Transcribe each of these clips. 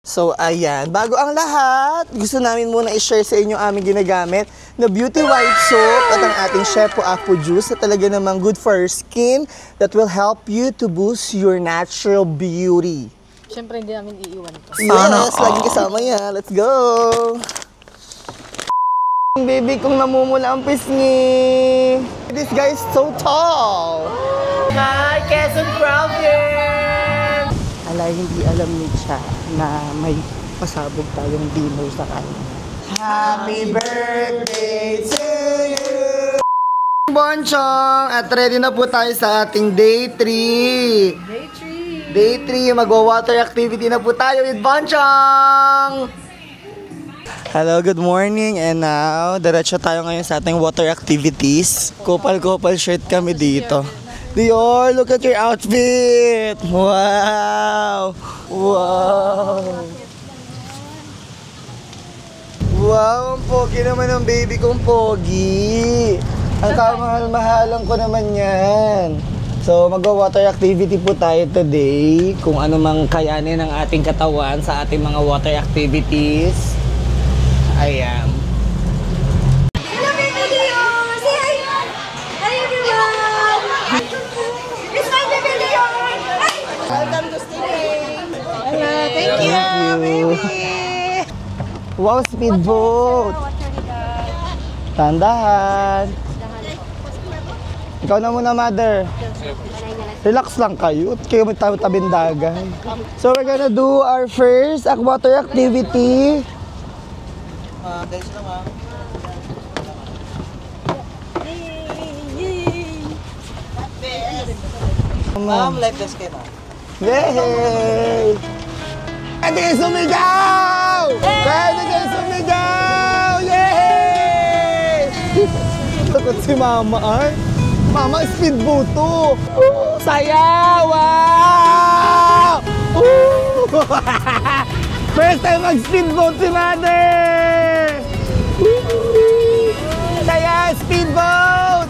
So, ayan. Bago ang lahat, gusto namin muna i-share sa inyo aming ginagamit na Beauty White Soap at ang ating Shepo Apple Juice na talaga namang good for your skin that will help you to boost your natural beauty. Siyempre, hindi namin iiwan ito. Yes, laging kasama yan. Let's go! Baby kong namumula ang pisngi. This guy is so tall. Hi, Quezon Province! Alay, hindi alam ni Cha na may pasabog tayong dinner sa kanya. Happy birthday to you! Bonchong! At ready na po tayo sa ating day 3. Day 3, mag-water activity na po tayo with Bonchong! Hello, good morning. And now, diretso tayo ngayon sa ating water activities. Kopal-kopal shirt kami dito. Dior, look at your outfit! Wow! Wow! Wow, ang pogi naman ng baby kong pogi. Ang kamahal-mahalan ko naman yan. So, mag-water activity po tayo today. Kung ano mang kayanin ng ating katawan sa ating mga water activities. Ayan. Hello, baby Leo! Say hi! Hi, everyone! It's my baby Leo! Welcome to staying! Hello, thank you, baby! Wow, speedboat! Tandahan! Ikaw na muna, mother. Relax lang kayo. Kayo may tabing dagat. So we're gonna do our first water activity. Guys lang ah. Life vest kayo ma'am. Yay! Pwede kayo sumigaw! Pwede kayo sumigaw! Yay! Takot si mama ay. Mama, speedboat to. Saya! Wow! First time mag-speedboat si mother! Saya! Speedboat!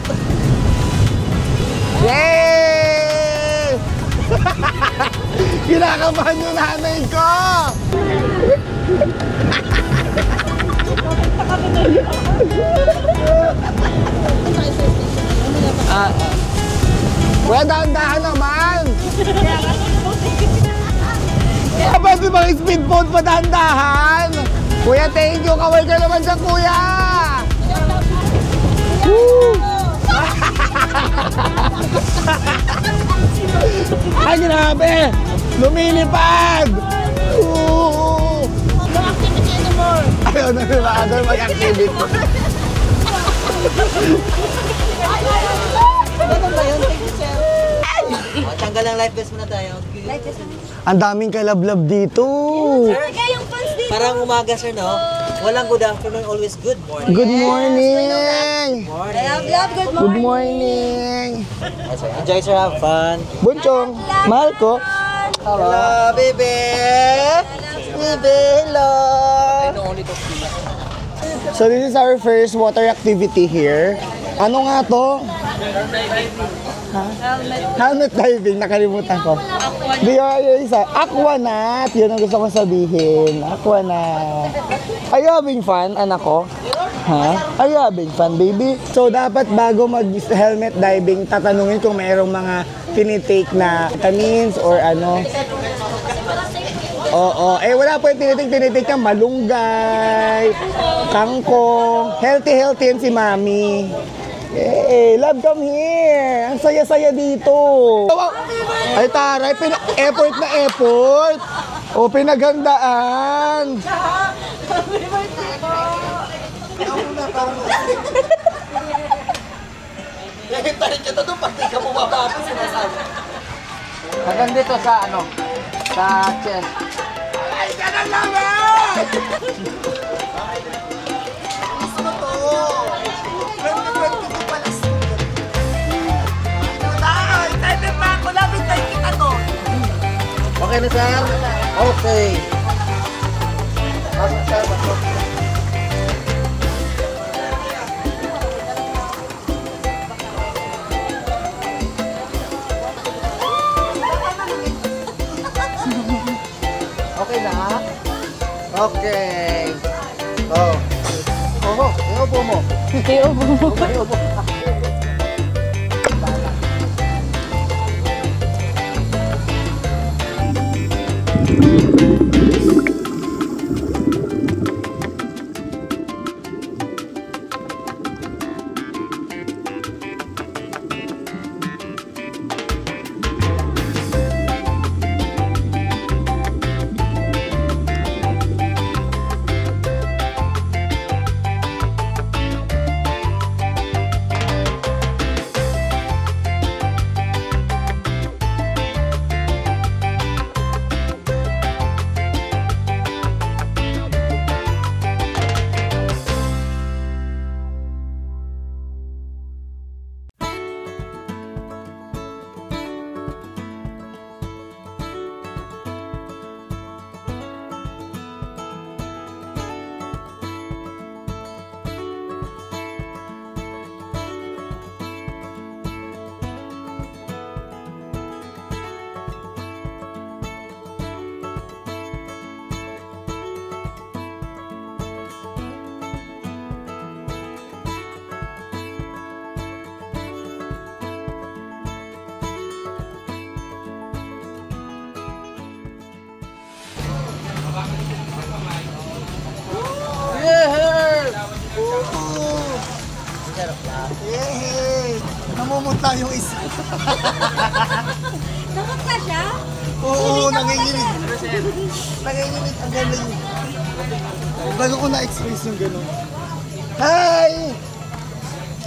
Yay! Kinakabahan yung nanay ko! Kuya, dahan-dahan naman! Pwede bang speedboat pa dahan-dahan? Kuya, thank you! Kawal ka naman siya, kuya! Ay, grabe! Lumilipad! Activity anymore! Ayaw na nila, other mag-activity. Ganun ba yun? Thank you, sir. Tanggal ang life vest muna tayo. Light just naman. Ang daming kalablab dito. Kaya yung fans dito. Parang umaga, sir, no? Walang good afternoon, always good morning. Good morning! Love, good morning. Good morning! Enjoy, sir, have fun. Bunchong, mahal ko. Hello, baby! Baby, hello! So this is our first water activity here. Ano nga to? Helmet diving, nakalimutan ko. Di yung isa. Aquanat, yun ang gusto kong sabihin. Aquanat. Are you having fun, anak ko? Ha? Are you having fun, baby? So dapat bago mag-helmet diving, tatanungin kung mayroong mga tinitake na vitamins or ano. Oo. Eh, wala po yung tinitik ng malunggay, kangkong. Healthy yan si mami. Hey, love, come here. Ang saya-saya dito. Ay, taray, effort na effort. O, pinaghandaan. Tayo ka doon, pati ka bumaba pa sinasabi. Hanggang dito sa ano? Sa chest. Ay, ka na naman! Gusto mo to. Friend ko pala excited pa ako. Lapit tayo kita to. Okay na, sir? Okay. Okay na? Okay. Oh. Oh, iupo mo. Iupo. Yay! Namumutla yung isa. Nakakta siya? Oo, nanginginig. Nanginginig. Ang ganda yun. Bago ko na-express yung gano'n. Hi!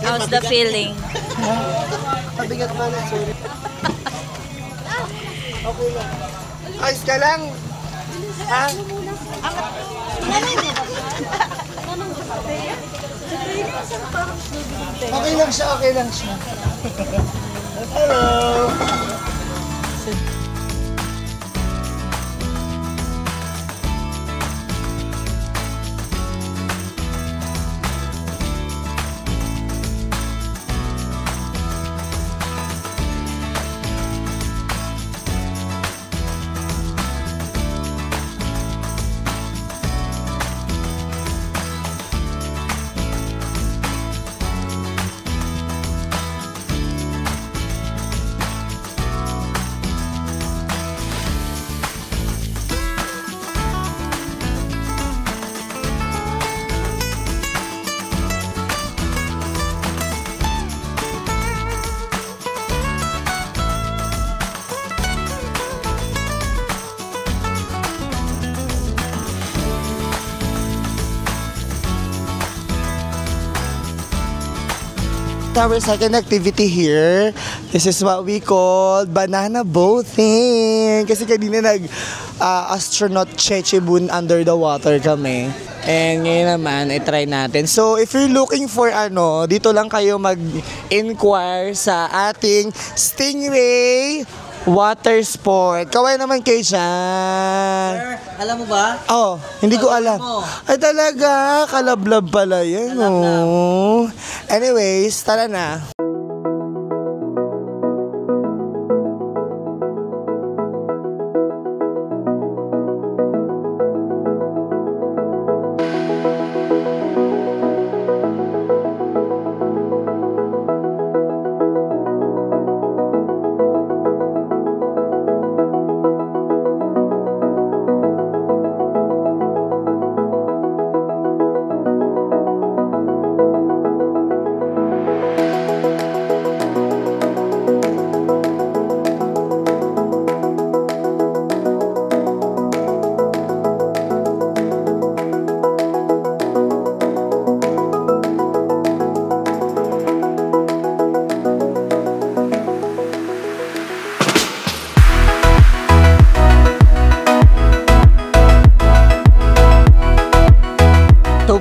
How's the feeling? Pabigat pa lang, sorry. Okay lang. Ayos ka lang? Ha? Okay lang siya, okay lang siya. Hello! Our second activity here, this is what we call banana boating. Kasi kanina astronaut Chechebun under the water kami. And ngayon naman, try natin. So, if you're looking for dito lang kayo mag-inquire sa ating Stingray water sport. Kaway naman kayo dyan. Sir, alam mo ba? Oh, hindi ko alam. Ay talaga, kalablab pala yan. Oh. Anyways, tara na.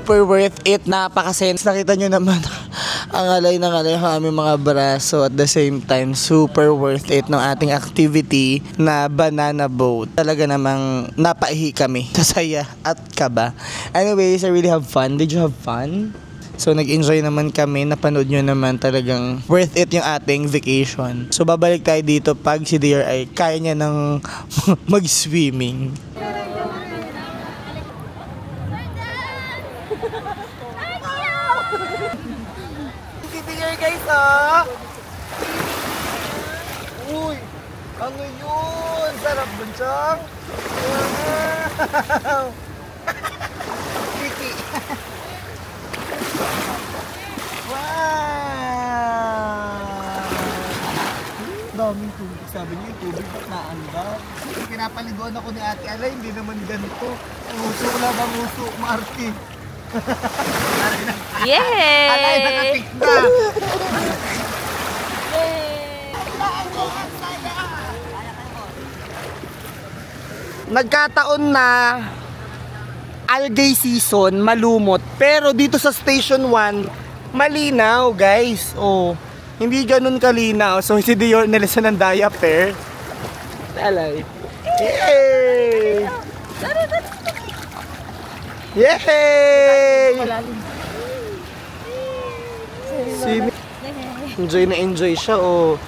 Super worth it, napakasaya. Nakita nyo naman ang alay ng aming mga braso at the same time super worth it ng ating activity na banana boat. Talaga namang napaihi kami sa saya at kaba. Anyways, I really have fun. Did you have fun? So nag-enjoy naman kami, napanood nyo naman, talagang worth it yung ating vacation. So babalik tayo dito pag si Dear ay kaya niya ng mag-swimming. Kitty here guys, ah! Uy! Ano yun? Sarap dun, Chong! Wow! Kitty! Wow! Daming tubig. Sabi niyo yung tubig ba't naandar? Pinapaliguan ako ni Ate Alay, hindi naman ganito. Uso wala bang uso, Marty? Yay! Alay, nakatik na! Nagkataon na algae season, malumot. Pero dito sa Station 1, malinaw, guys. Oh, hindi ganun kalinaw. So, si Dior nilisan ng diaper. Alay. Yay! Yay! Enjoy na enjoy siya, oh.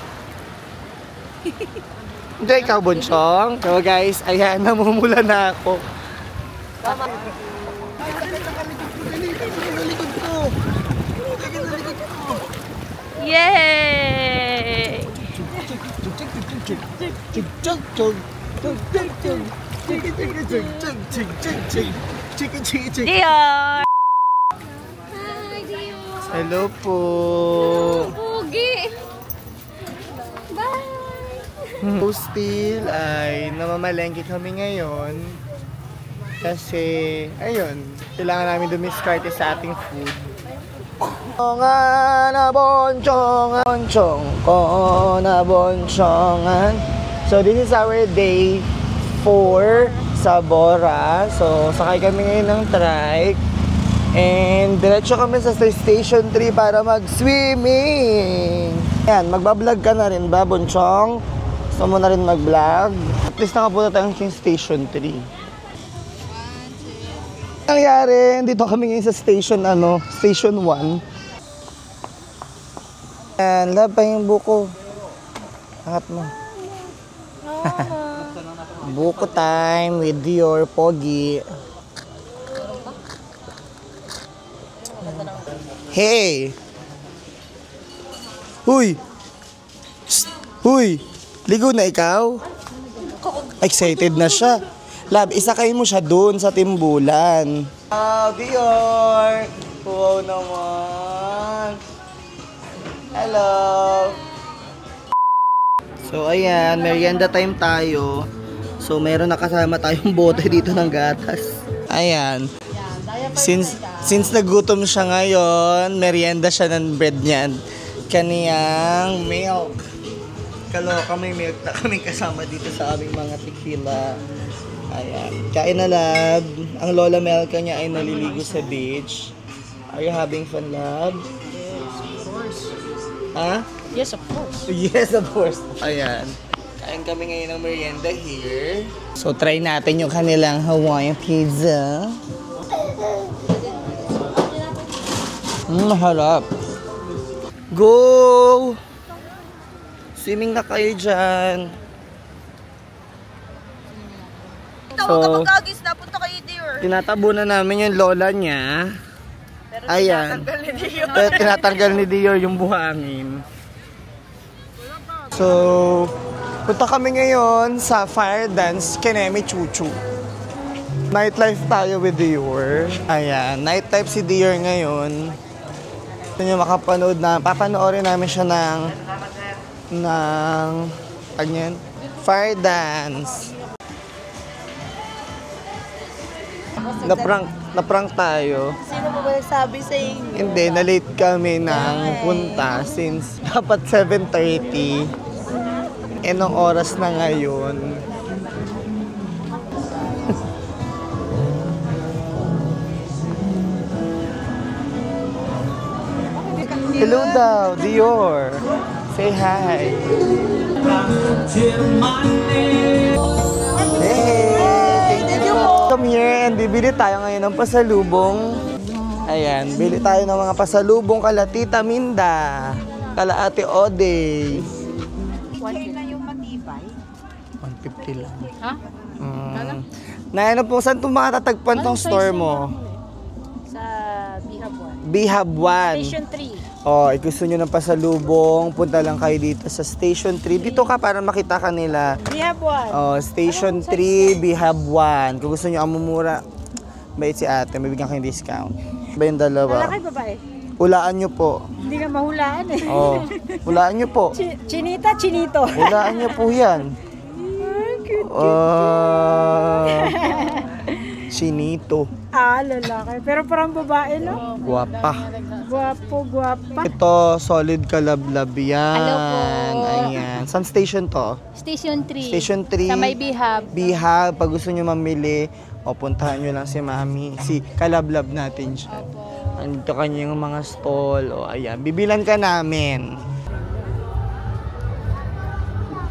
Enjoy ikaw, Bonchong. So guys, ayan, namumula na ako. Yay! Dior! Hello po. Pugi! So still ay namamalengke kami ngayon kasi ayun, kailangan namin dumiskarte sa ating food. Na bonchong, bonchong ko na bonchongan. So this is our day 4 sa Bora. So sakay kami ngayon ng trike and diretso kami sa Station 3 para mag-swimming. Yan, magbablog ka na rin ba, Bonchong? Gusto mo na rin mag-vlog? At least nakapunta tayong Station 3. Nangyari, dito kami ngayon sa Station, Station 1. Yan, love pa yung buko. Angat mo. Buko time with your pogi. Hey! Huy! Shh! Huy! Ligo na ikaw? Excited na siya. Lab, isakay mo siya doon sa timbulan. Oh, Dior! Wow naman! Hello! So, ayan, merienda time tayo. So, meron na kasama tayong bote dito ng gatas. Ayan. Since nagutom siya ngayon, merienda siya ng bread niyan. Kaniyang milk. Kaloka, may milk na kaming kasama dito sa aming mga tequila. Ayan. Kain na, lab. Ang lola Melka niya ay naliligo sa beach. Are you having fun, lab? Yes, of course. Ha? Yes, of course. Yes, of course. Ayan. Kain kami ngayon ng merienda here. So, try natin yung kanilang Hawaiian pizza. Harap. Go! Swimming na kayo dyan. Tawag ka magkagis, napunta kayo, Dior. Tinatabunan namin yung lola niya. Pero ayan. tinatanggal ni Dior. Pero tinatanggal ni Dior yung buhangin. So, punta kami ngayon sa fire dance Kenemi Chuchu. Nightlife tayo with Dior. Ayan, nightlife si Dior ngayon. Ito nyo makapanood na, papanoorin namin siya ng fire dance. Na-prank tayo. Sino ba sabi sa inyo? Hindi, na-late kami ng punta since dapat 7:30. Nung oras na ngayon. Hello daw, Dior. Say hi. Hey, thank you po. Come here and bibili tayo ngayon ng pasalubong. Ayan, bili tayo ng mga pasalubong kala Tita Minda, kala Ate Ode. 1K lang yung matibay. 150 lang. Ha? Na ano po, saan itong mga tatagpuan tong store mo? Sa Bihab 1. Station 3. Oh, gusto nyo ng pasalubong, punta lang kayo dito sa Station 3. Dito ka para makita ka nila. Bihab 1. Oh, Station 3, Bihab 1. Kung gusto nyo ang mumura, bait si ate, may bigyan kayong discount. Ba yung dalawa? Lalaki babae? Hulaan nyo po. Hindi ka mahulaan eh. Oh, hulaan nyo po. Chinita, chinito. Hulaan nyo po yan. Chinito. Lalaki. Pero parang babae, no? Guwapa. Guwapo, guwapa. Ito, solid kalablab yan. Hello po. Ayan. Saan station to? Station 3. Station 3. Sa may Bihab. Bihab. Pag gusto nyo mamili, o puntahan nyo lang si Mami. Si kalablab natin siya. Andito kanya yung mga stall. O ayan. Bibilan ka namin.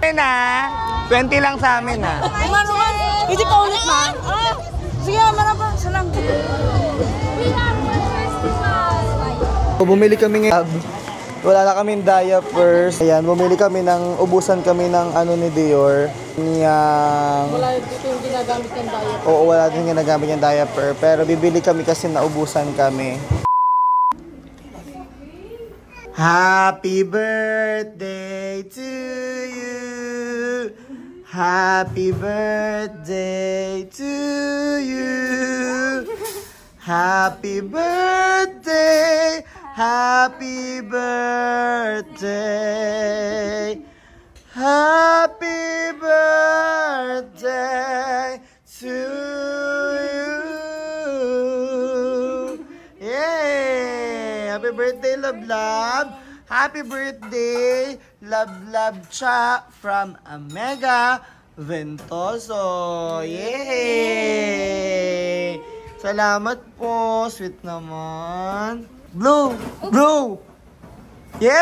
Na, 20 lang sa amin ha. Hindi pa ulit, ma. Sige, marapa. Salang. Bumili kami ngayon. Wala na kaming diapers. Ayan, bumili kami ng, ubusan kami ng ano ni Dior. Wala dito yung ginagamit ng diaper. Oo, wala din yung ginagamit yung diaper. Pero bibili kami kasi naubusan kami. Happy birthday to you. Happy birthday to you. Happy birthday. Happy birthday. Happy birthday to you. Yay! Happy birthday, love, love. Happy birthday, love, love, cha from Omega Ventoso. Yay! Salamat po. Sweet naman. Blue! Blue! Yay!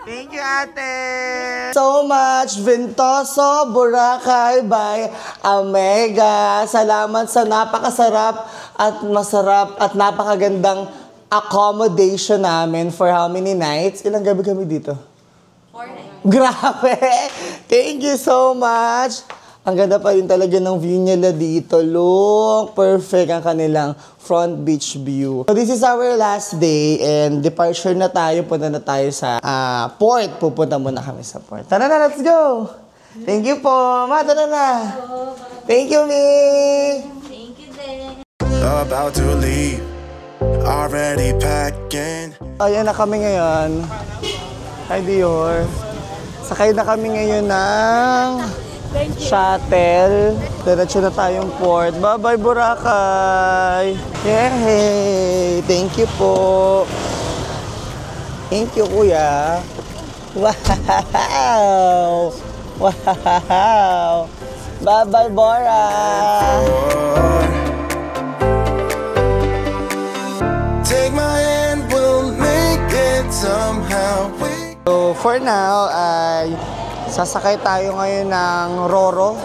Thank you, ate! So much, Ventoso, Boracay by Omega. Salamat sa napakasarap at masarap at napakagandang accommodation namin for how many nights? Ilang gabi kami dito? 4 nights. Grabe! Thank you so much! Ang ganda pa rin talaga ng view nila dito. Look, perfect ang kanilang front beach view. So this is our last day and departure na tayo. Punta na tayo sa port. Pupunta muna kami sa port. Tara na, let's go! Thank you po. Ma, tara na. Thank you, Mi. Thank you, din. About to leave, already packing. Ayan na kami ngayon. Hi, Dior. Sakay na kami ngayon ng shuttle. Diretso na tayong port. Bye-bye, Boracay! Yay! Thank you po. Thank you, kuya. Wow! Wow! Bye-bye, Bora! Take my hand, we'll make it somehow. So, for now, ay sasakay tayo ngayon ng Roro.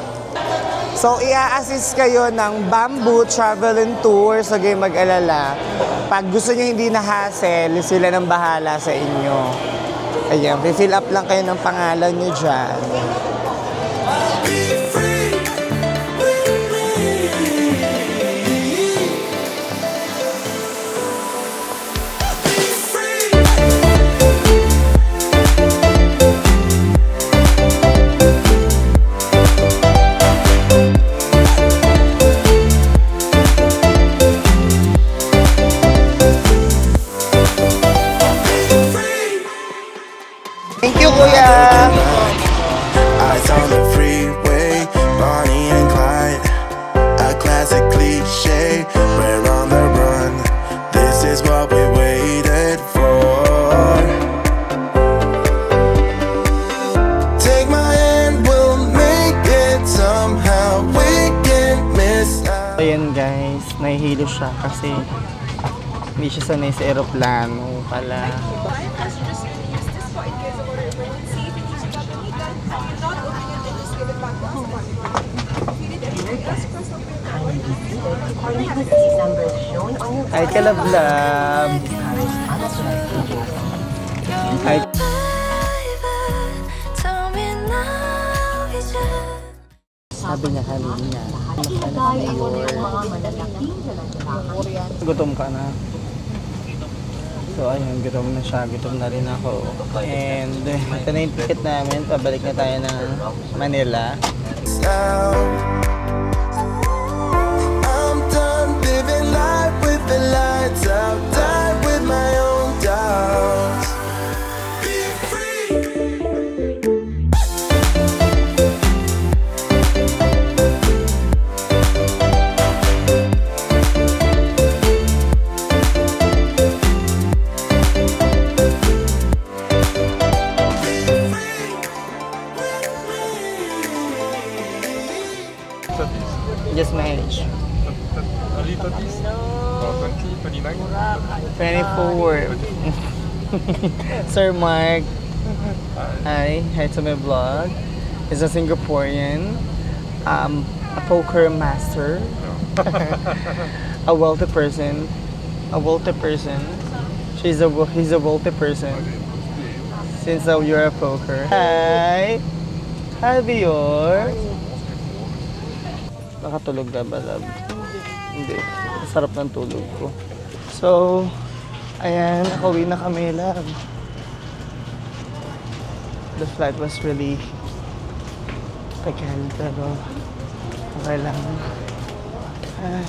So, i-assist kayo ng Bamboo Travel and Tour. So, kayo mag-alala. Pag gusto nyo hindi na hassle, sila nang bahala sa inyo. Ayan, fill up lang kayo ng pangalan nyo dyan. Thank you, kuya! Eyes on the freeway, Bonnie and Clyde. A classic cliche, we're on the run. This is what we waited for. Take my hand, we'll make it somehow. We can't miss out. Ayan guys, nahihilo siya kasi hindi siya sanay sa aeroplano pala. Ay, kalablab. Ay. sabi niya kanina. Gutom ka na. So ayun, gutom na siya, gutom na rin ako. And ito na yung ticket namin, pabalik na tayo ng Manila. I'm done living life with the lights out, die with my own doubts. Be free. Just my age. A little piece? 20, 29? 24. Sir Mark. Hi to my vlog. He's a Singaporean. A poker master. A wealthy person. He's a wealthy person. Since you're a poker. Hi! Hi, Bior! Nakatulog na ba, love? Hindi. Sarap ng tulog ko. So, ayan, nakauwi na kami, love. The flight was really tagal, pero okay lang. Ay,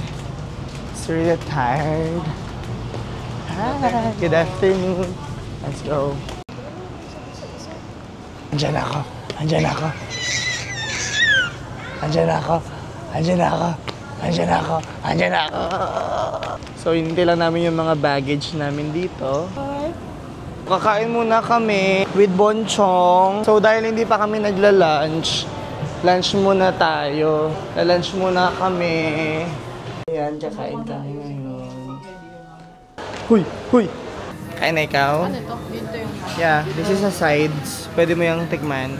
it's really tired. Hi, good afternoon. Let's go. Andiyan ako. So, hindi lang namin yung mga baggage namin dito. Kakain muna kami with Bonchong. So, dahil hindi pa kami nagla-lunch, lunch muna tayo. Lunch muna kami. Ayan, kakain tayo ngayon. Huy! Kain na ikaw? Ano ito? Yeah, this is a sides. Pwede mo yung tikman.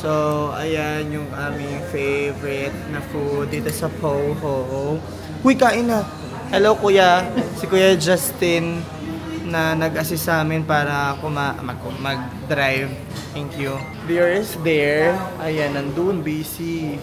So, ayan yung aming favorite na food dito sa Poho. Uy, kain na! Hello, kuya. Si Kuya Justin na nag-assist sa amin para ako mag-drive. Thank you. Beer is there. Ayan, nandun, busy.